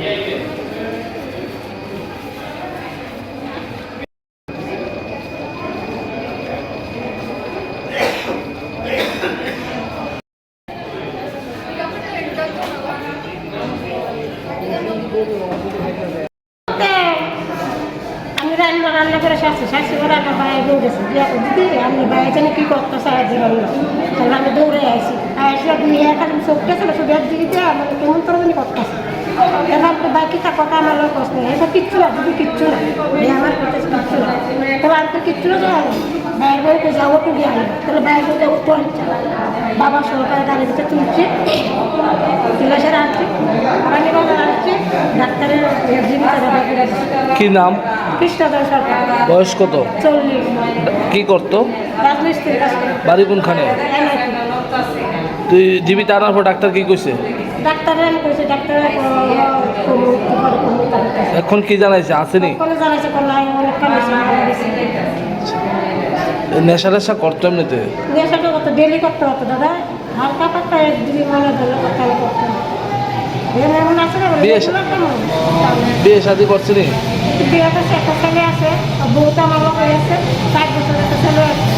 আমি রান্না করে শাশি করে আমার ভাই দৌড়েছে দিদি আমি ভাই জানি কি করতে সারা জীবন তাহলে আমি দৌড়ে আসি আসলে দুই একটা চোখটা ছিল শুধু দিদিতে আমার কেমন তরজনী করতেছে এবার বাকি থাকা আমার লোক কষ্ট নেই এটা কিচ্ছু না দিদি কিচ্ছু না আমার করতে কিচ্ছু না তাহলে আর তো কিচ্ছু না যাওয়া ভাইয়ের বউকে যাবো তো দিয়ে আনবো তাহলে ভাইয়ের বউ যাবো তো আনছে বাবা সরকারের গাড়ি দিতে তুলছে তিলাসের আনছে রানী বাজার আনছে ডাক্তারের জীবিকা কি নাম? কৃষ্ণধর সরকার। বয়স কত? 40। কি করতো? রাজমিস্ত্রির কাজ করে। বাড়ি কোনখানে? তুই জীবিত আনার পর ডাক্তার কি কইছে? ডাক্তারের আমি কইছি ডাক্তারের এখন কি জানাইছে? আসেনি? কোনো জানাইছে কোনো অনেক কামিয়েছে নেশা টেশা করতো এমনিতে? নেশাটা কত ডেলি করতে হতো দাদা হালকা পাক্কা একদিনই মনে ধরলে করতে করতে এমন আছে না বিয়ে শাদি করছিনি? বিয়ে করছে একটা ছেলে আছে বউটা আমার লোক হয়েছে 5 বছর একটা ছেলে আছে